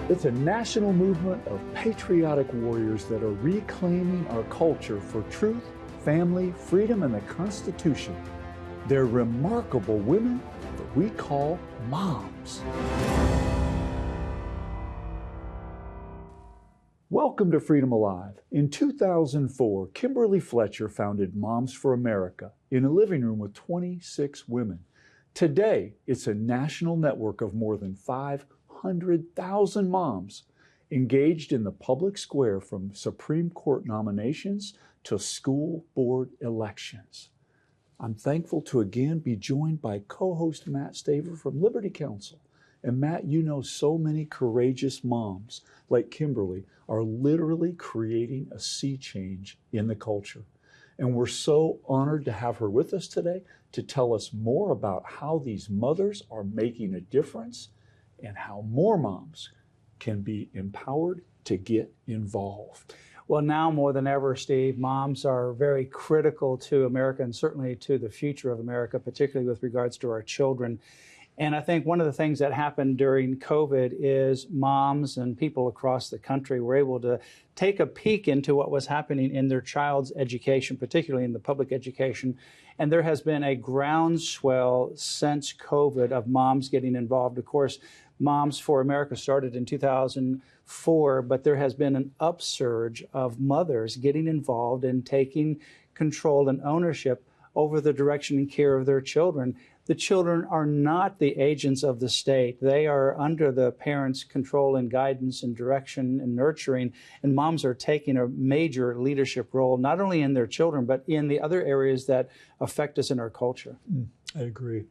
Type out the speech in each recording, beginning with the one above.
It's a national movement of patriotic warriors that are reclaiming our culture for truth, family, freedom, and the Constitution. They're remarkable women that we call moms. Welcome to Freedom Alive. In 2004, Kimberly Fletcher founded Moms for America in a living room with 26 women. Today, it's a national network of more than 500,000 moms engaged in the public square, from Supreme Court nominations to school board elections. I'm thankful to again be joined by co-host Matt Staver from Liberty Counsel. And Matt, you know, so many courageous moms like Kimberly are literally creating a sea change in the culture. And we're so honored to have her with us today to tell us more about how these mothers are making a difference and how more moms can be empowered to get involved. Well, now more than ever, Steve, moms are very critical to America and certainly to the future of America, particularly with regards to our children. And I think one of the things that happened during COVID is moms and people across the country were able to take a peek into what was happening in their child's education, particularly in the public education. And there has been a groundswell since COVID of moms getting involved. Of course, Moms for America started in 2004, but there has been an upsurge of mothers getting involved and taking control and ownership over the direction and care of their children. The children are not the agents of the state. They are under the parents' control and guidance and direction and nurturing, and moms are taking a major leadership role, not only in their children, but in the other areas that affect us in our culture. I agree.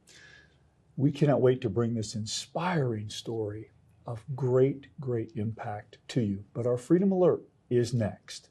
We cannot wait to bring this inspiring story of great, great impact to you. But our Freedom Alert is next.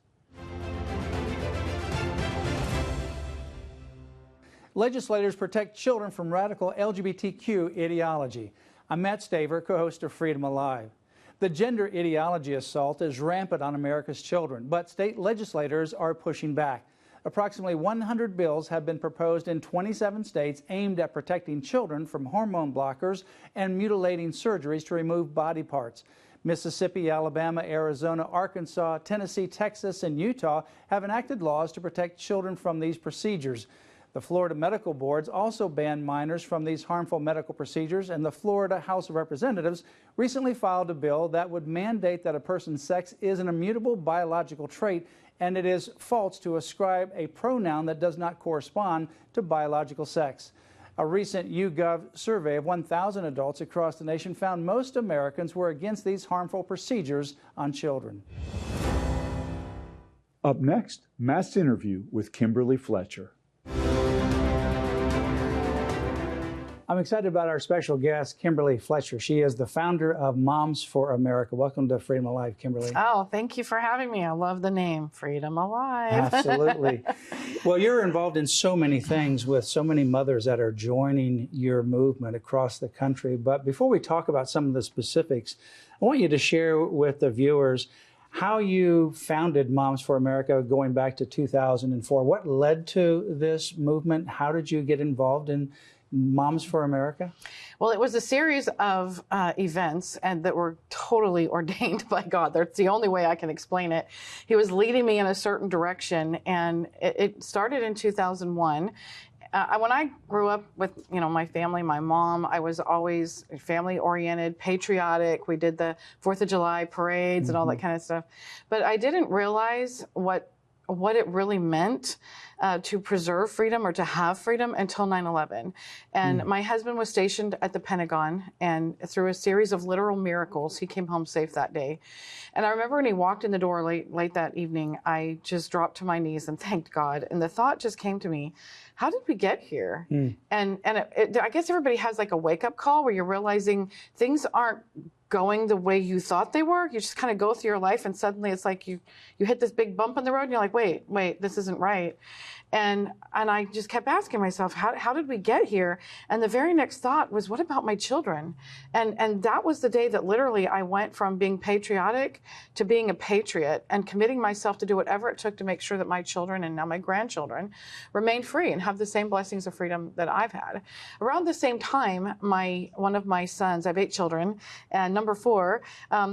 Legislators protect children from radical LGBTQ ideology. I'm Matt Staver, co-host of Freedom Alive. The gender ideology assault is rampant on America's children, but state legislators are pushing back. Approximately 100 bills have been proposed in 27 states aimed at protecting children from hormone blockers and mutilating surgeries to remove body parts. Mississippi, Alabama, Arizona, Arkansas, Tennessee, Texas, and Utah have enacted laws to protect children from these procedures. The Florida medical boards also banned minors from these harmful medical procedures, and the Florida House of Representatives recently filed a bill that would mandate that a person's sex is an immutable biological trait, and it is false to ascribe a pronoun that does not correspond to biological sex. A recent YouGov survey of 1,000 adults across the nation found most Americans were against these harmful procedures on children. Up next, Matt's interview with Kimberly Fletcher. I'm excited about our special guest, Kimberly Fletcher. She is the founder of Moms for America. Welcome to Freedom Alive, Kimberly. Oh, thank you for having me. I love the name, Freedom Alive. Absolutely. Well, you're involved in so many things with so many mothers that are joining your movement across the country. But before we talk about some of the specifics, I want you to share with the viewers how you founded Moms for America going back to 2004. What led to this movement? How did you get involved in Moms for America? Well, it was a series of events and that were totally ordained by God. That's the only way I can explain it. He was leading me in a certain direction, and it started in 2001. When I grew up with, my family, my mom, I was always family-oriented, patriotic. We did the 4th of July parades and all that kind of stuff. But I didn't realize what it really meant to preserve freedom or to have freedom until 9/11. And my husband was stationed at the Pentagon, and through a series of literal miracles, he came home safe that day. And I remember when he walked in the door late that evening, I just dropped to my knees and thanked God. And the thought just came to me, how did we get here? And I guess everybody has like a wake-up call where you're realizing things aren't going the way you thought they were. You just kind of go through your life, and suddenly it's like you hit this big bump in the road, and you're like, wait, this isn't right. And I just kept asking myself, how did we get here? And the very next thought was, what about my children? And that was the day that literally I went from being patriotic to being a patriot and committing myself to do whatever it took to make sure that my children and now my grandchildren remain free and have the same blessings of freedom that I've had. Around the same time, one of my sons, I have 8 children, and number 4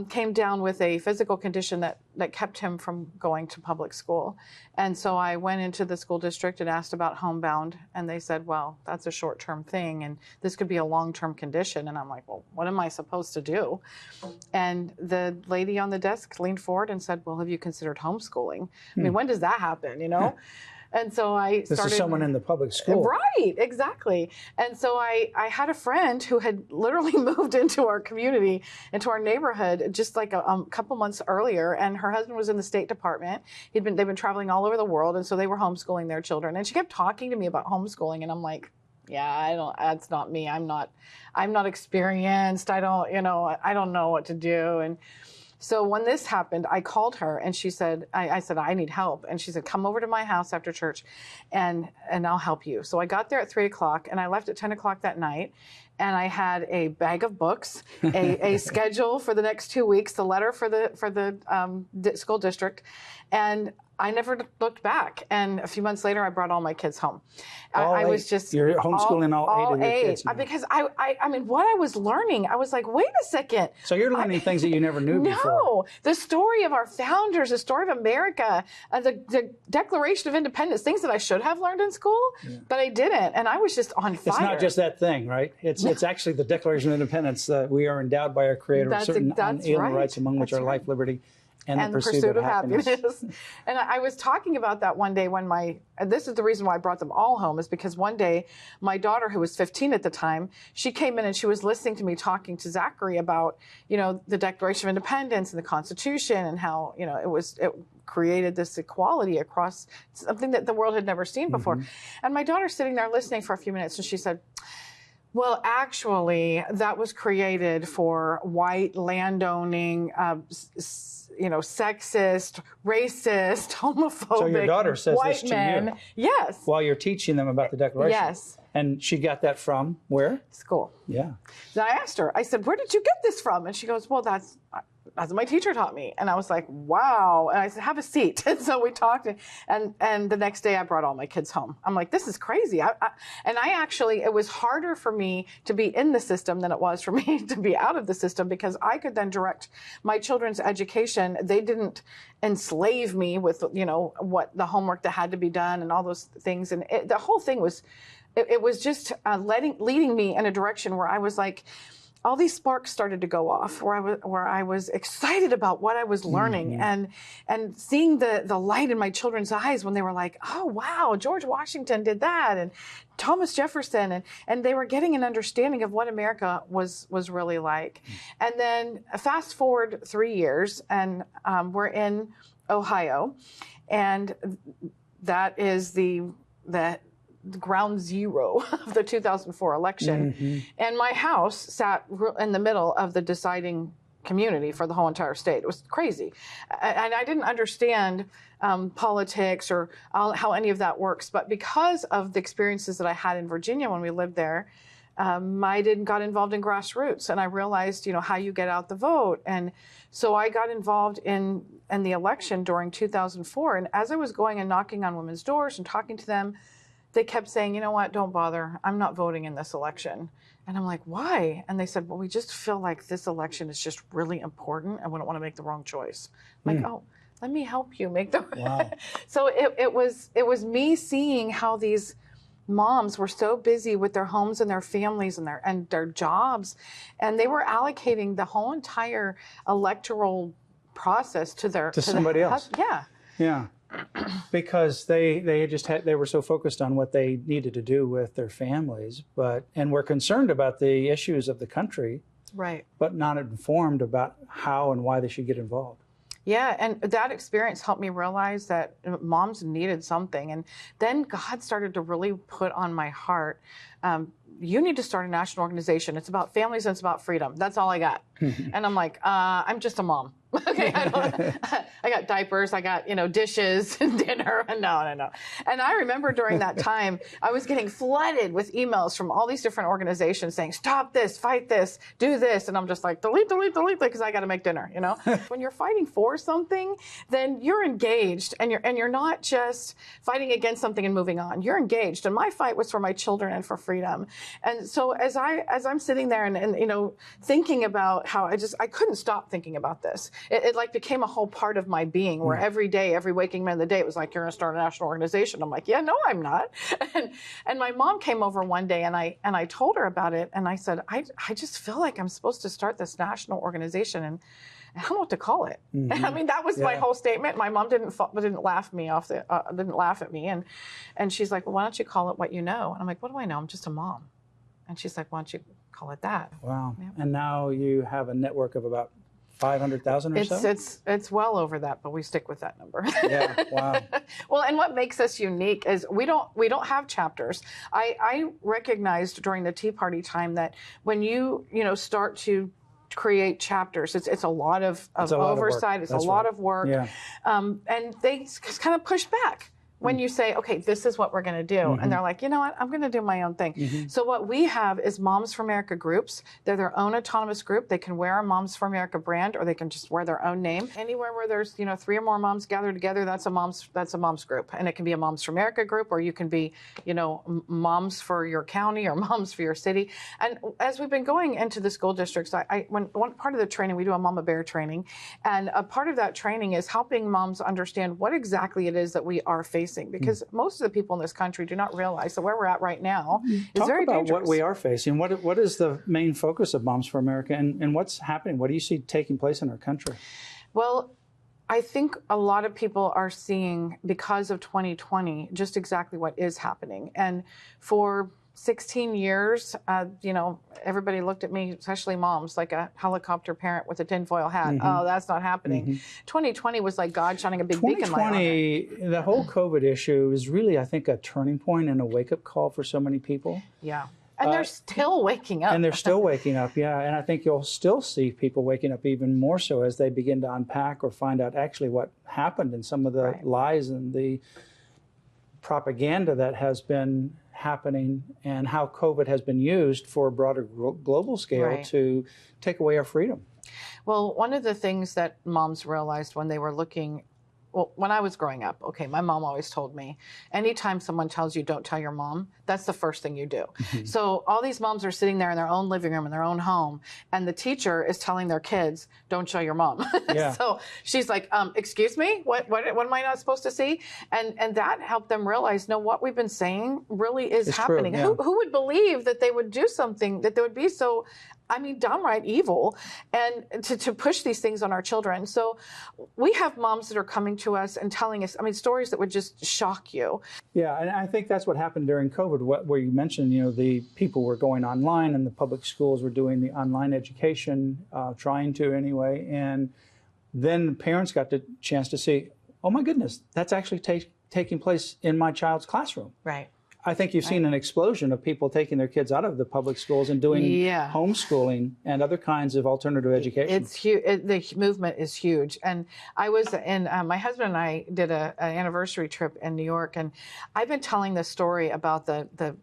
came down with a physical condition that kept him from going to public school. And so I went into the school district and asked about homebound, and they said, well, that's a short-term thing, and this could be a long-term condition. And I'm like, well, what am I supposed to do? And the lady on the desk leaned forward and said, well, have you considered homeschooling? I mean, when does that happen, you know? And so I started. This is someone in the public school. Right, exactly. And so I had a friend who had literally moved into our community, into our neighborhood, just like a couple months earlier. And her husband was in the State Department. They've been traveling all over the world. And so they were homeschooling their children. And she kept talking to me about homeschooling. And I'm like, yeah, that's not me. I'm not experienced. I don't know what to do. And so when this happened, I called her and she said, I said, I need help. And she said, come over to my house after church and I'll help you. So I got there at 3 o'clock and I left at 10 o'clock that night. And I had a bag of books, a schedule for the next 2 weeks, the letter for the school district. And I never looked back. And a few months later, I brought all my kids home. I was just You're homeschooling all 8 of your kids now. Because I mean, what I was learning, I was like, wait a second. So you're learning things that you never knew before. No, the story of our founders, the story of America, the Declaration of Independence, things that I should have learned in school, but I didn't. And I was just on fire. It's not just that thing, right? It's actually the Declaration of Independence that we are endowed by our Creator with certain unalienable rights, among which are life, liberty, and the pursuit of happiness. And I was talking about that one day when and this is the reason why I brought them all home, is because one day my daughter, who was 15 at the time, she came in and she was listening to me talking to Zachary about, the Declaration of Independence and the Constitution and how, it created this equality across something that the world had never seen before. And my daughter's sitting there listening for a few minutes and she said, well, actually, that was created for white landowning, sexist, racist, homophobic, so your daughter says white this to men. you. Yes. While you're teaching them about the Declaration. Yes. And she got that from where? School. Yeah. Then I asked her, I said, where did you get this from? And she goes, well, that's what my teacher taught me. And I was like, wow. And I said, have a seat. And so we talked. And the next day I brought all my kids home. I'm like, this is crazy. It was harder for me to be in the system than it was for me to be out of the system, because I could then direct my children's education. They didn't enslave me with, what the homework that had to be done and all those things. And the whole thing was, it was just leading me in a direction where I was like, all these sparks started to go off, where I was excited about what I was learning, and seeing the light in my children's eyes when they were like, oh wow, George Washington did that, and Thomas Jefferson, and they were getting an understanding of what America was really like. And then fast forward 3 years, and we're in Ohio, and that is the ground zero of the 2004 election. And my house sat in the middle of the deciding community for the whole entire state. It was crazy. And I didn't understand politics or how any of that works. But because of the experiences that I had in Virginia when we lived there, I got involved in grassroots, and I realized, how you get out the vote. And so I got involved in the election during 2004. And as I was going and knocking on women's doors and talking to them, they kept saying, you know what, don't bother. I'm not voting in this election. And I'm like, why? And they said, well, we just feel like this election is just really important and we don't want to make the wrong choice. I'm like, oh, let me help you make the Wow. So it was me seeing how these moms were so busy with their homes and their families and their jobs, and they were allocating the whole entire electoral process to somebody else. Yeah. Because they were so focused on what they needed to do with their families, and were concerned about the issues of the country, right? But not informed about how and why they should get involved. Yeah, and that experience helped me realize that moms needed something. And then God started to really put on my heart, you need to start a national organization. It's about families and it's about freedom. That's all I got. And I'm like, I'm just a mom. Okay, I got diapers, I got, dishes and dinner, and no. And I remember during that time, I was getting flooded with emails from all these different organizations saying, stop this, fight this, do this. And I'm just like, delete, because I got to make dinner, When you're fighting for something, then you're engaged, and you're not just fighting against something and moving on. You're engaged. And my fight was for my children and for freedom. And so as I'm sitting there and thinking about how I couldn't stop thinking about this. It like became a whole part of my being, where every day, every waking minute of the day, it was like, you're going to start a national organization. I'm like, yeah, no, I'm not. And my mom came over one day, and I told her about it, and I said, I just feel like I'm supposed to start this national organization, and I don't know what to call it. Mm-hmm. I mean, that was my whole statement. My mom didn't laugh at me, and she's like, well, why don't you call it what you know? And I'm like, what do I know? I'm just a mom. And she's like, why don't you call it that? Wow. Yeah. And now you have a network of about 500,000 or so? It's well over that, but we stick with that number. Yeah, wow. Well, and what makes us unique is we don't have chapters. I recognized during the Tea Party time that when you start to create chapters, it's a lot of oversight, it's a lot of work, and they kind of push back when you say, okay, this is what we're going to do. Mm-hmm. And they're like, you know what, I'm going to do my own thing. Mm-hmm. So what we have is Moms for America groups. They're their own autonomous group. They can wear a Moms for America brand, or they can just wear their own name. Anywhere where there's, 3 or more moms gathered together, that's a mom's group. And it can be a Moms for America group, or you can be, moms for your county or moms for your city. And as we've been going into the school districts, when one part of the training, we do a Mama Bear training. And a part of that training is helping moms understand what exactly it is that we are facing. Because most of the people in this country do not realize that where we're at right now is very dangerous. Talk about what we are facing. What is the main focus of Moms for America, and what's happening? What do you see taking place in our country? Well, I think a lot of people are seeing, because of 2020, just exactly what is happening. And for 16 years, everybody looked at me, especially moms, like a helicopter parent with a tinfoil hat. Mm-hmm. Oh, that's not happening. Mm-hmm. 2020 was like God shining a big beacon light on it. 2020, the whole COVID issue is really, I think, a turning point and a wake-up call for so many people. Yeah. And they're still waking up. And they're still waking up, yeah. And I think you'll still see people waking up even more so as they begin to unpack or find out actually what happened and some of the lies and the propaganda that has been happening, and how COVID has been used for a broader global scale to take away our freedom. Well, one of the things that moms realized when they were looking, when I was growing up, my mom always told me, anytime someone tells you don't tell your mom, that's the first thing you do. Mm-hmm. So all these moms are sitting there in their own living room, in their own home, and the teacher is telling their kids, don't tell your mom. Yeah. So she's like, excuse me, what am I not supposed to see? And that helped them realize, no, what we've been saying really is happening. True, yeah. Who would believe that they would do something, that they would be so, downright evil, and to push these things on our children. So we have moms that are coming to us and telling us, stories that would just shock you. Yeah, and I think that's what happened during COVID, where you mentioned, the people were going online and the public schools were doing the online education, trying to anyway, and then parents got the chance to see, oh my goodness, that's actually taking place in my child's classroom. Right. I think you've seen an explosion of people taking their kids out of the public schools and doing homeschooling and other kinds of alternative education. It's huge. The movement is huge. And I was in, my husband and I did an anniversary trip in New York, and I've been telling this story about the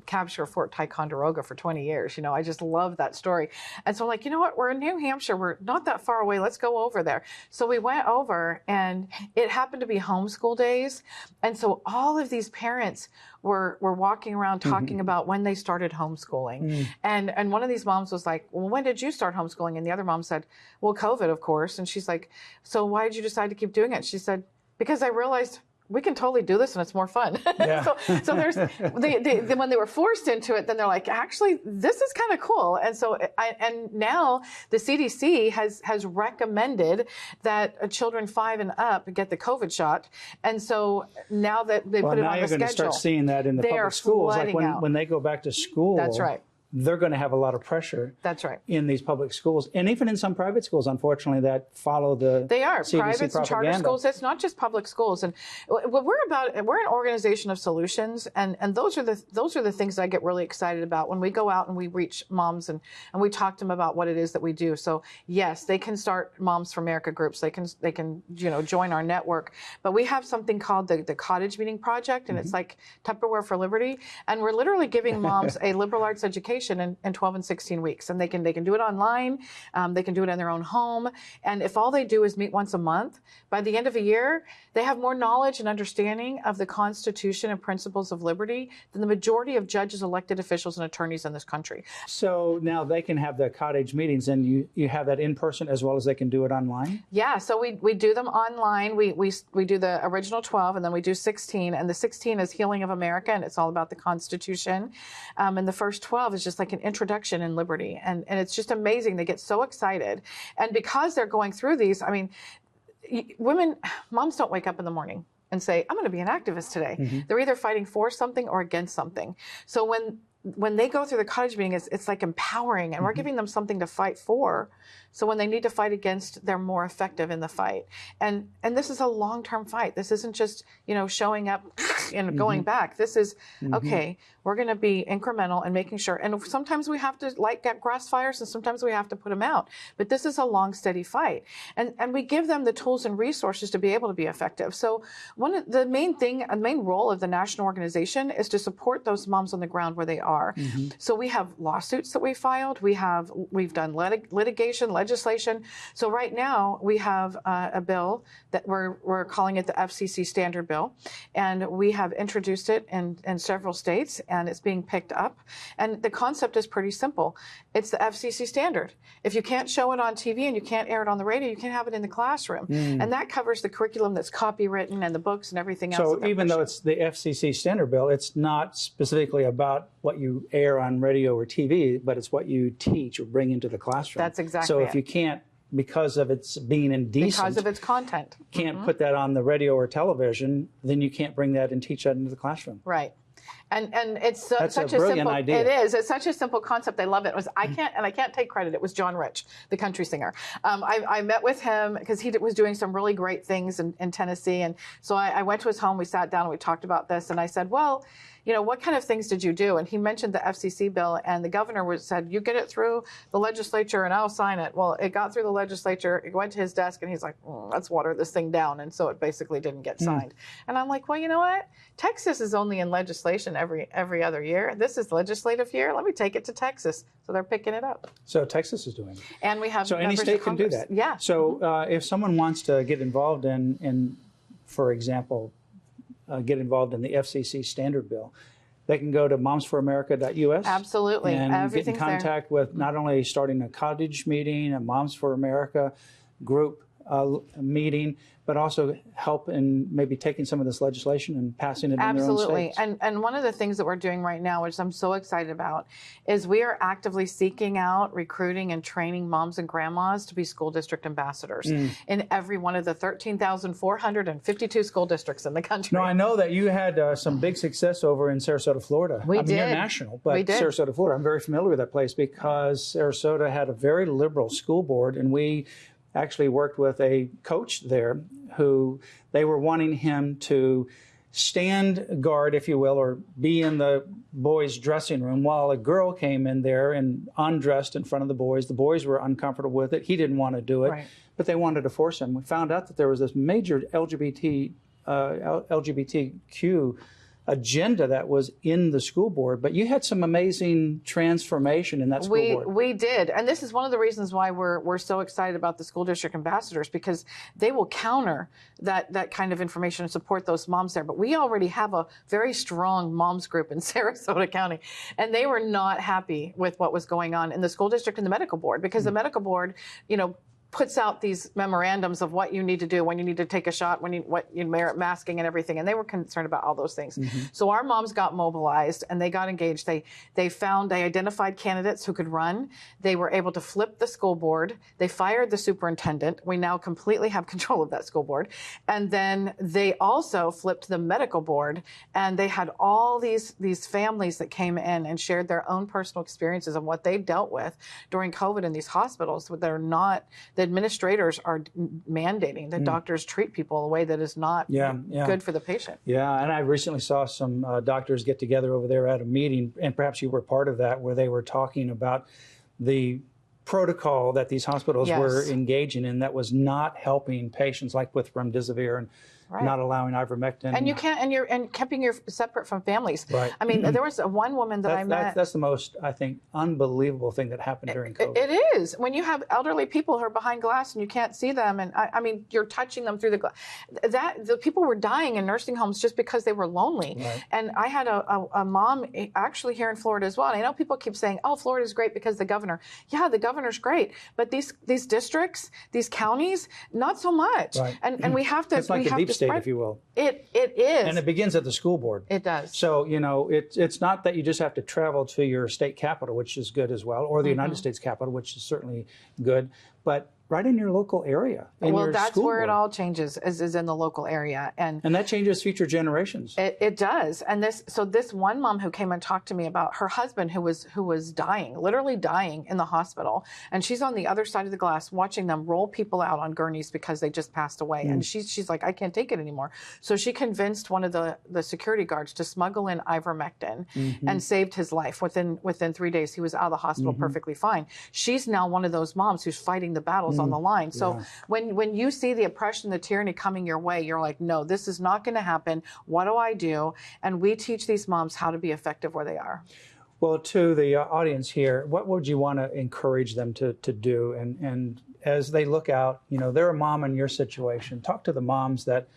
capture of Fort Ticonderoga for 20 years. I just love that story. And so I'm like, you know what? We're in New Hampshire. We're not that far away. Let's go over there. So we went over, and it happened to be homeschool days. And so all of these parents were walking around talking about when they started homeschooling. And one of these moms was like, well, when did you start homeschooling? And the other mom said, well, COVID, of course. And she's like, so why did you decide to keep doing it? She said, because I realized we can totally do this and it's more fun. Yeah. so there's, when they were forced into it, then they're like, actually, this is kind of cool. And so, and now the CDC has recommended that children 5 and up get the COVID shot. And so now that they put it on the schedule. Now you're going to start seeing that in the public schools. Like when they go back to school. That's right. they're going to have a lot of pressure. That's right. In these public schools, and even in some private schools, unfortunately, that follow the they are CDC private and charter schools. It's not just public schools, and what we're an organization of solutions, and those are the things that I get really excited about when we go out and we reach moms and we talk to them about what it is that we do. So yes, they can start Moms for America groups. They can join our network, but we have something called the Cottage Meeting Project, and it's like Tupperware for Liberty, and we're literally giving moms a liberal arts education in 12 and 16 weeks. And they can do it online. They can do it in their own home. And if all they do is meet once a month, by the end of a year, they have more knowledge and understanding of the Constitution and principles of liberty than the majority of judges, elected officials, and attorneys in this country. So now they can have the cottage meetings, and you have that in person as well as they can do it online? Yeah, so we do them online. We do the original 12, and then we do 16. And the 16 is Healing of America, and it's all about the Constitution. And the first 12 is just like an introduction in liberty. And it's just amazing. They get so excited. And because they're going through these, I mean, moms don't wake up in the morning and say, I'm going to be an activist today. Mm-hmm. They're either fighting for something or against something. So when they go through the cottage meeting, it's like empowering, and we're giving them something to fight for. So when they need to fight against, they're more effective in the fight. And this is a long-term fight. This isn't just, showing up and going back. This is, okay, we're going to be incremental and making sure. And sometimes we have to get grass fires, and sometimes we have to put them out. But this is a long, steady fight. And we give them the tools and resources to be able to be effective. So the main role of the national organization is to support those moms on the ground where they are. Mm-hmm. So we have lawsuits that we filed. We've done litigation, legislation. So right now we have a bill that we're calling it the FCC Standard Bill, and we have introduced it in several states, and it's being picked up. And the concept is pretty simple. It's the FCC standard. If you can't show it on TV and you can't air it on the radio, you can't have it in the classroom. And that covers the curriculum that's copywritten and the books and everything else. So even though it's the FCC Standard Bill, it's not specifically about what you air on radio or TV, but it's what you teach or bring into the classroom. That's exactly So it. if you can't, because of its being indecent, because of its content, can't put that on the radio or television, then you can't bring that and teach that into the classroom. Right. And it's That's such a brilliant simple idea. It is. It's such a simple concept. I love it. I can't take credit. It was John Rich, the country singer. I met with him because he was doing some really great things in Tennessee, and so I went to his home. We sat down and we talked about this, and I said, well, what kind of things did you do? And he mentioned the FCC bill, and the governor said, you get it through the legislature and I'll sign it. Well, it got through the legislature, it went to his desk, and he's like, let's water this thing down. And so it basically didn't get signed. And I'm like, well, you know what? Texas is only in legislation every other year. This is legislative year. Let me take it to Texas. So they're picking it up. So Texas is doing it. And we have so any state can do that. Yeah. So if someone wants to get involved in for example, get involved in the FCC Standard Bill, they can go to momsforamerica.us. Absolutely. And get in contact with not only starting a cottage meeting, a Moms for America group meeting, but also help in maybe taking some of this legislation and passing it in their own states. And one of the things that we're doing right now, which I'm so excited about, is we are actively seeking out, recruiting, and training moms and grandmas to be school district ambassadors in every one of the 13,452 school districts in the country. No, I know that you had some big success over in Sarasota, Florida. We did. You're national, but Sarasota, Florida, I'm very familiar with that place because Sarasota had a very liberal school board, and we actually worked with a coach there who they were wanting him to stand guard, if you will, or be in the boys' dressing room while a girl came in there and undressed in front of the boys. The boys were uncomfortable with it. He didn't want to do it, but they wanted to force him. We found out that there was this major LGBTQ agenda that was in the school board, but you had some amazing transformation in that school board. We did, and this is one of the reasons why we're so excited about the school district ambassadors, because they will counter that kind of information and support those moms there. But we already have a very strong moms group in Sarasota County, and they were not happy with what was going on in the school district and the medical board, because the medical board, puts out these memorandums of what you need to do when you need to take a shot, what you merit masking and everything. And they were concerned about all those things. So our moms got mobilized and they got engaged. They identified candidates who could run. They were able to flip the school board. They fired the superintendent. We now completely have control of that school board. And then they also flipped the medical board, and they had all these families that came in and shared their own personal experiences of what they dealt with during COVID in these hospitals. The administrators are mandating that doctors treat people in a way that is not good for the patient. Yeah, and I recently saw some doctors get together over there at a meeting, and perhaps you were part of that, where they were talking about the protocol that these hospitals were engaging in that was not helping patients, like with remdesivir and not allowing ivermectin. And you can't, and keeping you separate from families. Right. I mean, there was one woman that I met. That's the most, I think, unbelievable thing that happened during COVID. It is. When you have elderly people who are behind glass and you can't see them, and I mean, you're touching them through the glass. The people were dying in nursing homes just because they were lonely. Right. And I had a mom actually here in Florida as well. And I know people keep saying, "Oh, Florida's great because the governor." Yeah, the governor's great, but these districts, these counties, not so much. Right. And we have to. It's like a deep state, if you will. It is. And it begins at the school board. It does. So, it's not that you just have to travel to your state capital, which is good as well, or the United States capital, which is certainly good, but right in your local area. Well, that's where it all changes, is in the local area. And that changes future generations. It does. And this one mom who came and talked to me about her husband who was dying, literally dying in the hospital. And she's on the other side of the glass watching them roll people out on gurneys because they just passed away. And she's like, I can't take it anymore. So she convinced one of the security guards to smuggle in ivermectin and saved his life. Within 3 days, he was out of the hospital perfectly fine. She's now one of those moms who's fighting the battles on the line. So when you see the oppression, the tyranny coming your way, you're like, no, this is not going to happen. What do I do? And we teach these moms how to be effective where they are. Well, to the audience here, what would you want to encourage them to do? And as they look out, they're a mom in your situation. Talk to the moms that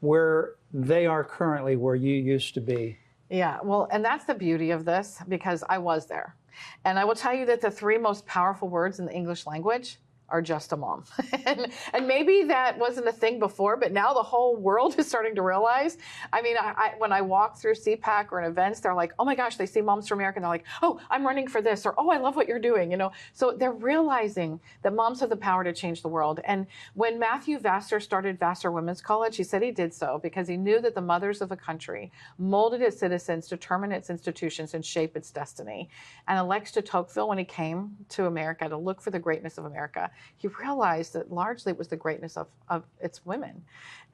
where they are currently where you used to be. Yeah, well, and that's the beauty of this, because I was there. And I will tell you that the 3 most powerful words in the English language are just a mom. and maybe that wasn't a thing before, but now the whole world is starting to realize. I mean, when I walk through CPAC or in events, they're like, oh my gosh, they see Moms for America, and they're like, oh, I'm running for this, or oh, I love what you're doing, So they're realizing that moms have the power to change the world. And when Matthew Vassar started Vassar Women's College, he said he did so because he knew that the mothers of a country molded its citizens, determine its institutions, and shape its destiny. And Alex de Tocqueville, when he came to America to look for the greatness of America, he realized that largely it was the greatness of its women.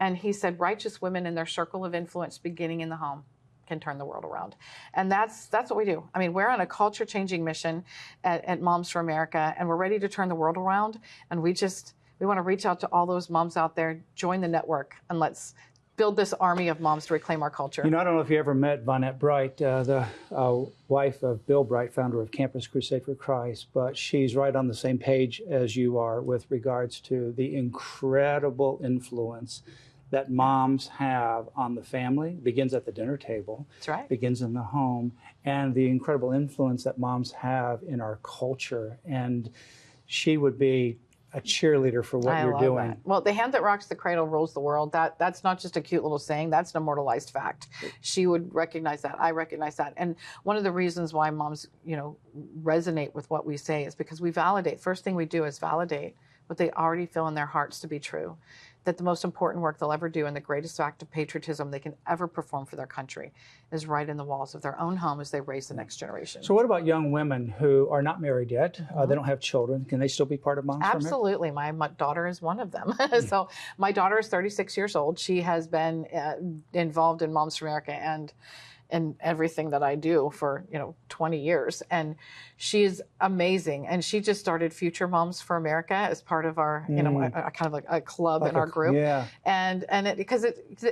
And he said, righteous women in their circle of influence, beginning in the home, can turn the world around. And that's what we do. I mean, we're on a culture-changing mission at Moms for America, and we're ready to turn the world around. And we want to reach out to all those moms out there, join the network, and let's build this army of moms to reclaim our culture. I don't know if you ever met Vonette Bright, the wife of Bill Bright, founder of Campus Crusade for Christ, but she's right on the same page as you are with regards to the incredible influence that moms have on the family. It begins at the dinner table. That's right. Begins in the home, and the incredible influence that moms have in our culture. And she would be a cheerleader for what you're doing. That. Well, the hand that rocks the cradle rules the world. That's not just a cute little saying. That's an immortalized fact. She would recognize that. I recognize that. And one of the reasons why moms, resonate with what we say is because we validate. First thing we do is validate what they already feel in their hearts to be true. That the most important work they'll ever do and the greatest act of patriotism they can ever perform for their country is right in the walls of their own home as they raise the next generation. So what about young women who are not married yet? They don't have children. Can they still be part of Moms for America? Absolutely. My daughter is one of them. So my daughter is 36 years old. She has been involved in Moms for America and everything that I do for 20 years, and she's amazing. And she just started Future Moms for America as part of our a kind of like a club in our group. Yeah. And because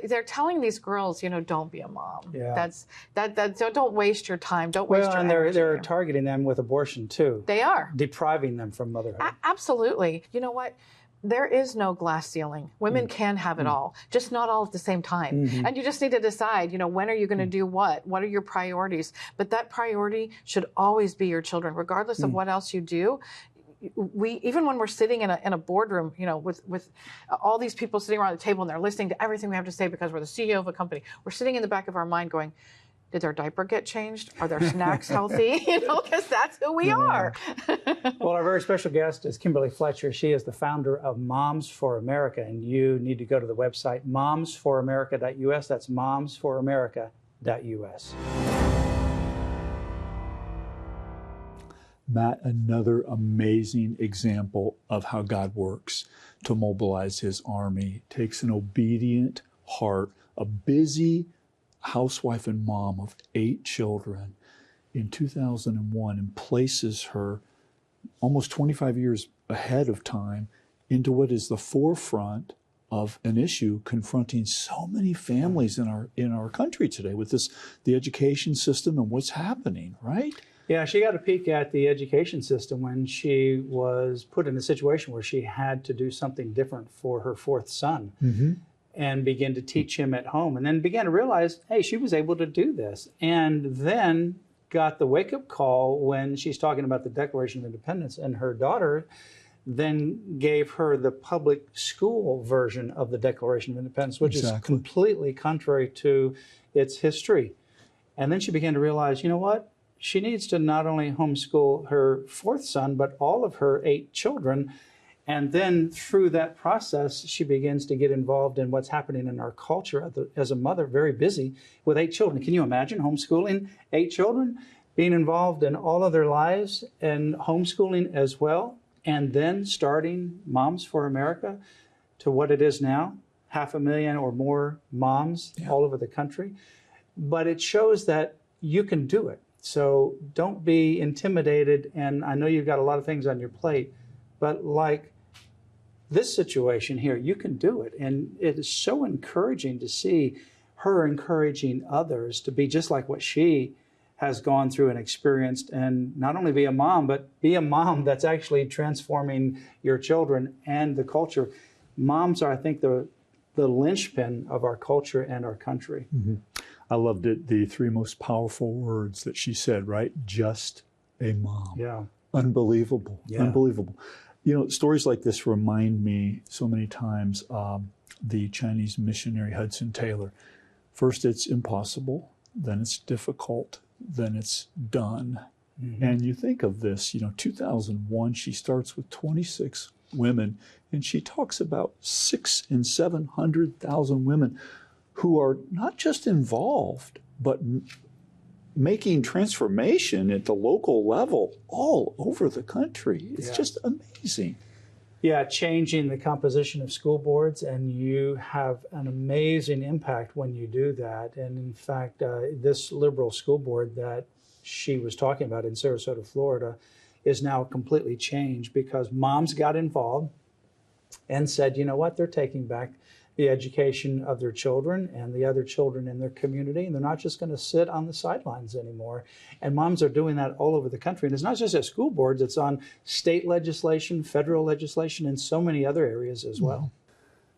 they're telling these girls, don't be a mom. Yeah. Don't waste your time. Don't waste your energy. And they're targeting them with abortion too. They are depriving them from motherhood. Absolutely. You know what? There is no glass ceiling. Women can have it all, just not all at the same time. And you just need to decide, when are you going to do what? What are your priorities? But that priority should always be your children, regardless of what else you do. even when we're sitting in a boardroom, you know, with all these people sitting around the table and they're listening to everything we have to say because we're the CEO of a company, we're sitting in the back of our mind going, did their diaper get changed? Are their snacks healthy? You know, because that's who we are. Well, our very special guest is Kimberly Fletcher. She is the founder of Moms for America, and you need to go to the website momsforamerica.us. That's momsforamerica.us. Matt, another amazing example of how God works to mobilize his army. Takes an obedient heart, a busy housewife and mom of 8 children in 2001, and places her almost 25 years ahead of time into what is the forefront of an issue confronting so many families in our country today with the education system and what's happening, right? Yeah, she got a peek at the education system when she was put in a situation where she had to do something different for her 4th son. Mm-hmm. And begin to teach him at home, and then began to realize, hey, she was able to do this. And then got the wake-up call when she's talking about the Declaration of Independence, and her daughter then gave her the public school version of the Declaration of Independence, which is completely contrary to its history. And then she began to realize, you know what? She needs to not only homeschool her 4th son, but all of her 8 children. And then through that process, she begins to get involved in what's happening in our culture as a mother, very busy with 8 children. Can you imagine homeschooling 8 children, being involved in all of their lives and homeschooling as well, and then starting Moms for America to what it is now, 500,000 or more moms all over the country. But it shows that you can do it. So don't be intimidated. And I know you've got a lot of things on your plate, but like this situation here, you can do it. And it is so encouraging to see her encouraging others to be just like what she has gone through and experienced, and not only be a mom, but be a mom that's actually transforming your children and the culture. Moms are, I think, the linchpin of our culture and our country. Mm-hmm. I loved it. The 3 most powerful words that she said, right? Just a mom. Yeah. Unbelievable. Yeah. Unbelievable. You know, stories like this remind me so many times the Chinese missionary Hudson Taylor. First, it's impossible. Then it's difficult. Then it's done. Mm-hmm. And you think of this, 2001, she starts with 26 women, and she talks about 600,000 and 700,000 women who are not just involved, but making transformation at the local level all over the country. It's just amazing. Yeah, changing the composition of school boards, and you have an amazing impact when you do that. And in fact, this liberal school board that she was talking about in Sarasota, Florida, is now completely changed because moms got involved and said, you know what, they're taking back the education of their children and the other children in their community, and they're not just going to sit on the sidelines anymore. And moms are doing that all over the country. And it's not just at school boards, it's on state legislation, federal legislation, and so many other areas as well.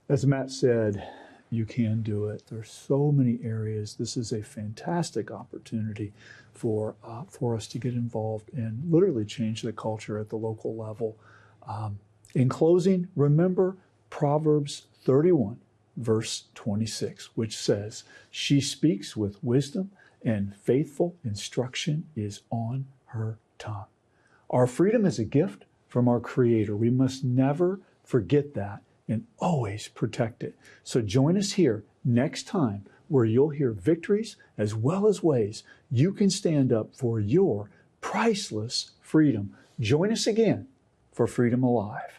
As Matt said, you can do it. There's so many areas. This is a fantastic opportunity for us to get involved and literally change the culture at the local level. In closing, remember Proverbs 31. Verse 26, which says, she speaks with wisdom and faithful instruction is on her tongue. Our freedom is a gift from our Creator. We must never forget that and always protect it. So join us here next time where you'll hear victories as well as ways you can stand up for your priceless freedom. Join us again for Freedom Alive.